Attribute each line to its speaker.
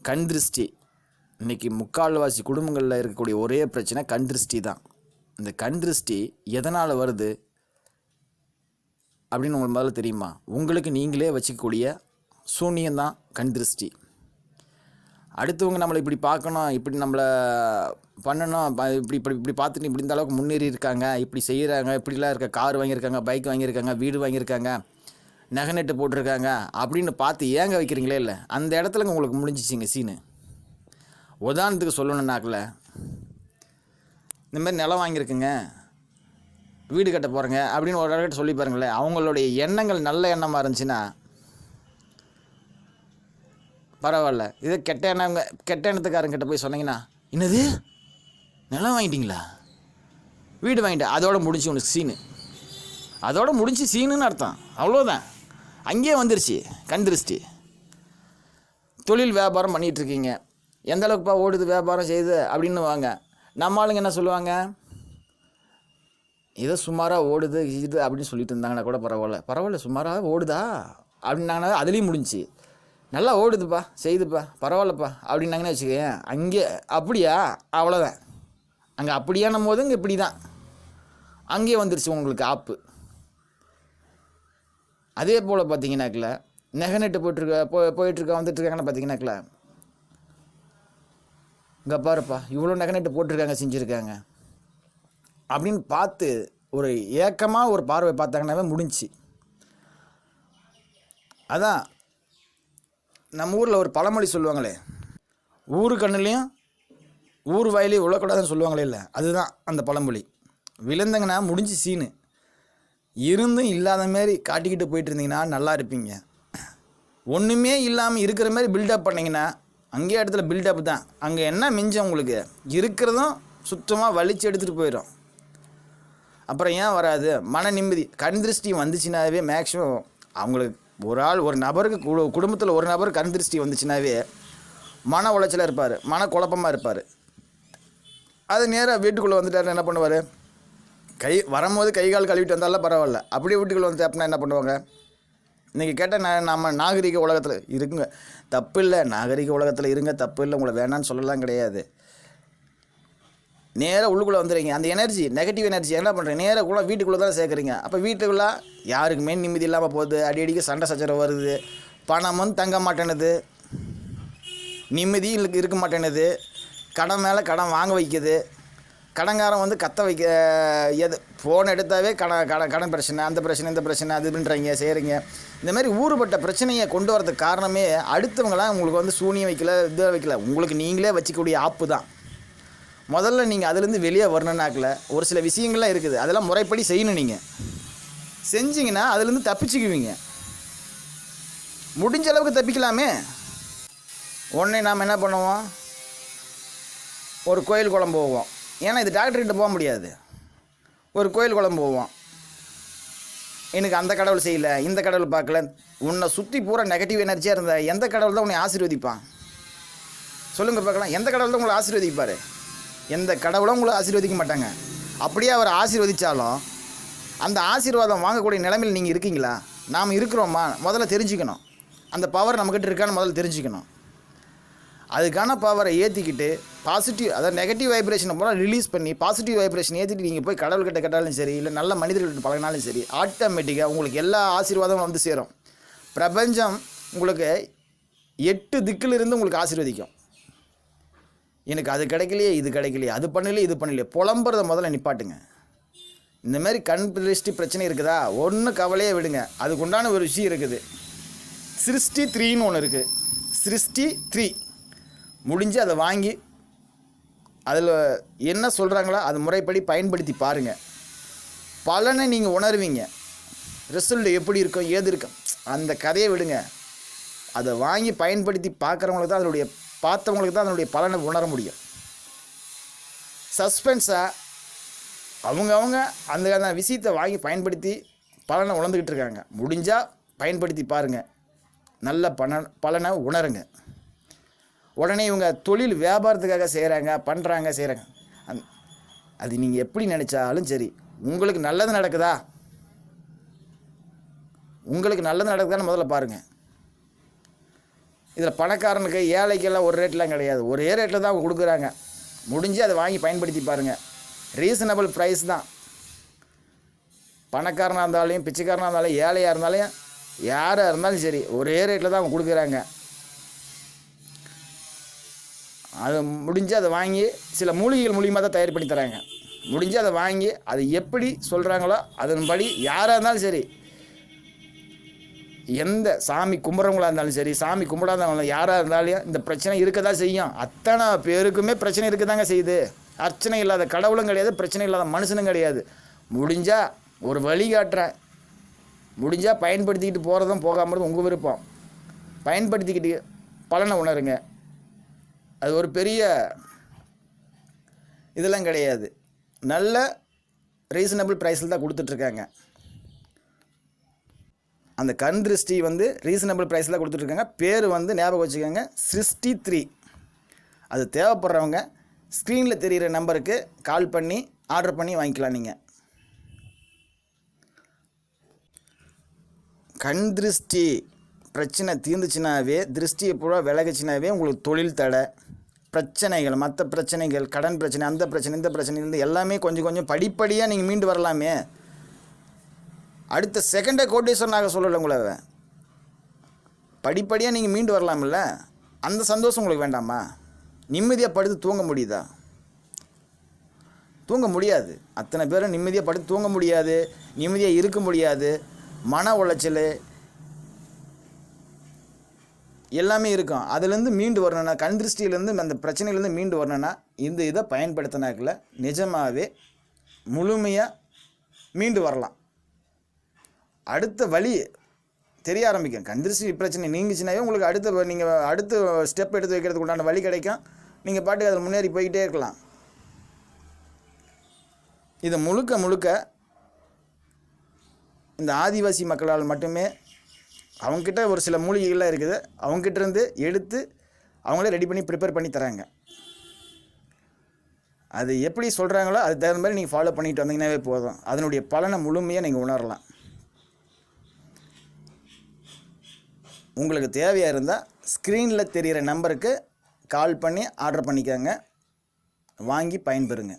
Speaker 1: கண் திருஷ்டி. இன்றைக்கி முக்கால்வாசி குடும்பங்களில் இருக்கக்கூடிய ஒரே பிரச்சனை கண் திருஷ்டி தான். இந்த கண் திருஷ்டி எதனால் வருது அப்படின்னு உங்களுக்கு முதல்ல தெரியுமா? உங்களுக்கு நீங்களே வச்சுக்கக்கூடிய சூனியம்தான் கண் திருஷ்டி. அடுத்தவங்க நம்மளை இப்படி பார்க்கணும், இப்படி நம்மளை பண்ணணும், இப்படி இப்படி இப்படி பார்த்துட்டு இப்படி இந்த அளவுக்கு முன்னேறி இருக்காங்க, இப்படி செய்கிறாங்க, இப்படிலாம் இருக்க, கார் வாங்கியிருக்காங்க, பைக் வாங்கியிருக்காங்க, வீடு வாங்கியிருக்காங்க, நகை நட்டு போட்டிருக்காங்க அப்படின்னு பார்த்து ஏங்க வைக்கிறீங்களே இல்லை, அந்த இடத்துலங்க உங்களுக்கு முடிஞ்சிச்சிங்க சீனு. உதாரணத்துக்கு சொல்லணுன்னாக்கில், இந்தமாதிரி நிலம் வாங்கியிருக்குங்க, வீடு கட்ட போகிறேங்க அப்படின்னு ஒரு இடத்துல சொல்லி பாருங்களேன். அவங்களுடைய எண்ணங்கள் நல்ல எண்ணமாக இருந்துச்சுன்னா பரவாயில்ல. இதே கெட்ட எண்ணத்துக்காரங்கிட்ட போய் சொன்னீங்கன்னா, என்னது நிலம் வாங்கிட்டீங்களா, வீடு வாங்கிட்டேன், அதோட முடிஞ்சு உனக்கு சீனு, அதோட முடிஞ்சு சீனுன்னு அர்த்தம். அவ்வளோதான், அங்கேயே வந்துருச்சு கண் திருஷ்டி. தொழில் வியாபாரம் பண்ணிகிட்ருக்கீங்க, எந்த அளவுக்குப்பா ஓடுது வியாபாரம் செய்யுது அப்படின்னு வாங்க. நம்ம ஆளுங்க என்ன சொல்லுவாங்க, ஏதோ சுமாராக ஓடுது இது அப்படின்னு சொல்லிட்டு இருந்தாங்கன்னா கூட பரவாயில்ல சுமாராக ஓடுதா அப்படின்னாங்கன்னா அதுலேயும் முடிஞ்சு. நல்லா ஓடுதுப்பா செய்யுதுப்பா பரவாயில்லப்பா அப்படின்னாங்கன்னு வச்சுக்கேன். அங்கே அப்படியா, அவ்வளோதான். அங்கே அப்படியானும் போது இங்கே இப்படி தான், அங்கேயே வந்துருச்சு உங்களுக்கு ஆப்பு. அதே போல் பார்த்தீங்கன்னாக்கில் நகை நட்டு போயிட்டுருக்க வந்துட்டுருக்காங்கன்னு பார்த்தீங்கன்னாக்கில், இங்கே பாருப்பா இவ்வளோ நகை நட்டு போட்டிருக்காங்க, செஞ்சுருக்காங்க அப்படின்னு பார்த்து ஒரு ஏக்கமாக ஒரு பார்வை பார்த்தாங்கன்னாவே முடிஞ்சு. அதான் நம்ம ஊரில் ஒரு பழமொழி சொல்லுவாங்களே, ஊரு கண்ணுலேயும் ஊர் வாயிலையும் விழக்கூடாதுன்னு சொல்லுவாங்களே இல்லை, அதுதான் அந்த பழமொழி. விழுந்தங்கன்னா முடிஞ்சு சீனு. இருந்தும் இல்லாத மாரி காட்டிக்கிட்டு போயிட்டு இருந்தீங்கன்னா நல்லா இருப்பீங்க. ஒன்றுமே இல்லாமல் இருக்கிற மாதிரி பில்டப் பண்ணிங்கன்னா அங்கேயே இடத்துல பில்டப் தான். அங்கே என்ன மிஞ்சம் உங்களுக்கு இருக்கிறதும் சுத்தமாக வலிச்சு எடுத்துகிட்டு போயிடும். அப்புறம் ஏன் வராது மன நிம்மதி? கண் திருஷ்டி வந்துச்சுனாவே மேக்ஸிமம் அவங்களுக்கு ஒரு நபருக்கு குடும்பத்தில் ஒரு நபர் கண் திருஷ்டி வந்துச்சுனாவே மன உளைச்சலாக இருப்பார், மன குழப்பமாக இருப்பார். அது நேராக வீட்டுக்குள்ளே வந்துட்டார், என்ன பண்ணுவார், வரும்போது கை கால் கழுவிட்டு வந்தாலும் பரவாயில்ல, அப்படியே வீட்டுக்குள்ளே வந்து அப்படின்னா என்ன பண்ணுவாங்க? இன்றைக்கி கேட்டால் நம்ம நாகரிக உலகத்தில் இருக்குங்க, தப்பு இல்லை, நாகரிக உலகத்தில் இருங்க, தப்பு இல்லை, உங்களை வேணான்னு சொல்லலாம் கிடையாது. நேராக உள்ளுக்குள்ளே வந்துடுறீங்க, அந்த எனர்ஜி நெகட்டிவ் எனர்ஜி என்ன பண்ணுறீங்க, நேராக வீட்டுக்குள்ளே தான் சேர்க்குறீங்க. அப்போ வீட்டுக்குள்ளே யாருக்குமே நிம்மதி இல்லாமல் போகுது, அடிக்கடிக்கு சண்டை சச்சரவு வருது, பணமும் தங்க மாட்டேனுது, நிம்மதியும் இருக்க மாட்டேனுது, கடன் மேலே கடன் வாங்க வைக்குது, கடன்காரன் வந்து கத்த வைக்க, எது ஃபோன் எடுத்தாவே கடன் பிரச்சனை, அந்த பிரச்சனை இந்த பிரச்சனை அது பண்ணுறீங்க செய்கிறீங்க. இந்தமாதிரி ஊறுபட்ட பிரச்சனையை கொண்டு வரதுக்கு காரணமே அடுத்தவங்களாம் உங்களுக்கு வந்து சூனியம் வைக்கல, இதாக வைக்கல, உங்களுக்கு நீங்களே வச்சுக்கூடிய ஆப்பு தான். முதல்ல நீங்கள் அதுலேருந்து வெளியே வரணுன்னாக்கில் ஒரு சில விஷயங்கள்லாம் இருக்குது, அதெல்லாம் முறைப்படி செய்யணும். நீங்கள் செஞ்சிங்கன்னா அதுலேருந்து தப்பிச்சுக்குவீங்க. முடிஞ்ச அளவுக்கு தப்பிக்கலாமே. உடனே நாம் என்ன பண்ணுவோம், ஒரு கோயில் குளம் போவோம். ஏன்னா இது டாக்டர்கிட்ட போக முடியாது. ஒரு கோயில் குளம் போவோம், எனக்கு அந்த கடவுள் செய்யலை, இந்த கடவுள் பார்க்கல. உன்னை சுற்றி பூரா நெகட்டிவ் எனர்ஜியாக இருந்த எந்த கடவுள் தான் உன்னை ஆசீர்வதிப்பான்? சொல்லுங்கள் பார்க்கலாம். எந்த கடவுள் தான் உங்களை ஆசீர்வதிப்பார்? எந்த கடவுளும் உங்களை ஆசீர்வதிக்க மாட்டாங்க. அப்படியே அவர் ஆசீர்வதித்தாலும் அந்த ஆசீர்வாதம் வாங்கக்கூடிய நிலைமையில் நீங்கள் இருக்கீங்களா? நாம் இருக்கிறோமா? முதல்ல தெரிஞ்சுக்கணும். அந்த பவர் நம்மக்கிட்ட இருக்கான்னு முதல்ல தெரிஞ்சுக்கணும். அதுக்கான பவரை ஏற்றிக்கிட்டு பாசிட்டிவ், அதாவது நெகட்டிவ் வைப்ரேஷனை பூரா ரிலீஸ் பண்ணி பாசிட்டிவ் வைப்ரேஷன் ஏற்றிட்டு நீங்கள் போய் கடவுள்கிட்ட கேட்டாலும் சரி, இல்லை நல்ல மனிதர்கள்ட்ட பழகினாலும் சரி, ஆட்டோமேட்டிக்காக உங்களுக்கு எல்லா ஆசீர்வாதமும் வந்து சேரும். பிரபஞ்சம் உங்களுக்கு 8 திக்கிலிருந்து உங்களுக்கு ஆசீர்வதிக்கும். எனக்கு அது கிடைக்கலையே, இது கிடைக்கலையே, அது பண்ணலையே, இது பண்ணலையே, புலம்புறத முதல்ல நிப்பாட்டுங்க. இந்தமாரி கண் திருஷ்டி பிரச்சனை இருக்குதா, ஒன்றும் கவலையே விடுங்க. அதுக்குண்டான ஒரு விஷயம் இருக்குது, சிருஷ்டி 3ன்னு ஒன்று இருக்குது. சிருஷ்டி 3 முடிஞ்சு அதை வாங்கி அதில் என்ன சொல்கிறாங்களோ அது முறைப்படி பயன்படுத்தி பாருங்கள். பலனை நீங்கள் உணர்வீங்க. ரிசல்ட் எப்படி இருக்கும், ஏது இருக்கும், அந்த கதையை விடுங்க. அதை வாங்கி பயன்படுத்தி பார்க்குறவங்களுக்கு தான் பார்த்தவங்களுக்கு தான் அதனுடைய பலனை உணர முடியும். சஸ்பென்ஸாக அவங்க அந்த விஷயத்தை வாங்கி பயன்படுத்தி பலனை உணர்ந்துக்கிட்டு இருக்காங்க. முடிஞ்சால் பயன்படுத்தி பாருங்கள், நல்ல பலனை உணருங்க. உடனே இவங்க தொழில் வியாபாரத்துக்காக செய்கிறாங்க. அது நீங்கள் எப்படி நினச்சாலும் சரி, உங்களுக்கு நல்லது நடக்குதா, உங்களுக்கு நல்லது நடக்குதான்னு முதல்ல பாருங்கள். இதில் பணக்காரனுக்கு ஏழைக்கெல்லாம் ஒரு ரேட்லாம் கிடையாது, ஒரே ரேட்டில் தான் அவங்க கொடுக்குறாங்க. முடிஞ்சு அதை வாங்கி பயன்படுத்தி பாருங்கள். ரீசனபிள் ப்ரைஸ் தான். பணக்காரனாக இருந்தாலும் பிச்சைக்காரனாக இருந்தாலும் ஏழையாக இருந்தாலும் யாராக இருந்தாலும் சரி ஒரே ரேட்டில் தான் அவங்க கொடுக்குறாங்க. அது முடிஞ்சு அதை வாங்கி சில மூலிகைகள் மூலியமாக தான் தயார் பண்ணி தராங்க. முடிஞ்சு அதை வாங்கி அது எப்படி சொல்கிறாங்களோ அதன்படி யாராக இருந்தாலும் சரி, எந்த சாமி கும்பிட்றவங்களாக இருந்தாலும் சரி சாமி கும்பிடாதவங்க யாராக இருந்தாலும் இந்த பிரச்சனை இருக்க தான் செய்யும். அத்தனை பேருக்குமே பிரச்சனை இருக்க தாங்க செய்யுது. அர்ச்சனை இல்லாத கடவுளும் கிடையாது, பிரச்சனை இல்லாத மனுஷனும் கிடையாது. முடிஞ்சால் ஒரு வழி காட்டுறேன், முடிஞ்சால் பயன்படுத்திக்கிட்டு போகிறதும் போகாமல் உங்கள் விருப்பம். பயன்படுத்திக்கிட்டு பலனை உணருங்க. அது ஒரு பெரிய இதெல்லாம் கிடையாது, நல்ல ரீசனபிள் ப்ரைஸில் தான் கொடுத்துட்ருக்காங்க. அந்த கண் திருஷ்டி ரீசனபிள் ப்ரைஸில் தான் கொடுத்துட்ருக்காங்க. பேர் ஞாபகம் வச்சுக்கோங்க, சிருஷ்டி 3. அது தேவைப்படுறவங்க ஸ்க்ரீனில் தெரிகிற நம்பருக்கு கால் பண்ணி ஆர்டர் பண்ணி வாங்கிக்கலாம். நீங்கள் கண் திருஷ்டி பிரச்சனை தீர்ந்துச்சுனாவே, திருஷ்டியை பூரா விலகுச்சுனாவே உங்களுக்கு தொழில் தடை பிரச்சனைகள், மற்ற பிரச்சனைகள், கடன் பிரச்சனை, அந்த பிரச்சனை, இந்த பிரச்சனைலேருந்து எல்லாமே கொஞ்சம் கொஞ்சம் படிப்படியாக நீங்கள் மீண்டு வரலாமே. அடுத்த செகண்டே கோட்டீஸ்வரனாக சொல்லலை உங்களை. படிப்படியாக நீங்கள் மீண்டு வரலாமில்ல, அந்த சந்தோஷம் உங்களுக்கு வேண்டாமா? நிம்மதியாக படுத்து தூங்க முடியுதா? தூங்க முடியாது. அத்தனை பேரும் நிம்மதியாக படுத்து தூங்க முடியாது, நிம்மதியாக இருக்க முடியாது. மன உளைச்சல் எல்லாமே இருக்கும். அதுலேருந்து மீண்டு வரணுன்னா, கண் திருஷ்டியிலேருந்து அந்த பிரச்சனையிலேருந்து மீண்டு வரணுன்னா இந்த இதை பயன்படுத்தினாக்கில் நிஜமாகவே முழுமையாக மீண்டு வரலாம். அடுத்த வழி தெரிய ஆரம்பிக்கும். கண் திருஷ்டி பிரச்சனை நீங்கிச்சுனாவே உங்களுக்கு அடுத்த ஸ்டெப் எடுத்து வைக்கிறதுக்கு உண்டான வழி கிடைக்கும். நீங்கள் பாட்டுக்கு அதில் முன்னேறி போய்கிட்டே இருக்கலாம். இது முழுக்க இந்த ஆதிவாசி மக்களால் மட்டுமே, அவங்கக்கிட்ட ஒரு சில மூலிகைகள்லாம் இருக்குது, அவங்ககிட்டருந்து எடுத்து அவங்களே ரெடி பண்ணி ப்ரிப்பேர் பண்ணி தராங்க. அது எப்படி சொல்கிறாங்களோ அது தகுந்த மாதிரி நீங்கள் ஃபாலோ பண்ணிட்டு வந்தீங்கன்னாவே போதும். அதனுடைய பலனை முழுமையாக நீங்கள் உணரலாம். உங்களுக்கு தேவையாக இருந்தால் ஸ்க்ரீனில் தெரிகிற நம்பருக்கு கால் பண்ணி ஆர்டர் பண்ணிக்கோங்க, வாங்கி பயன்பெறுங்க.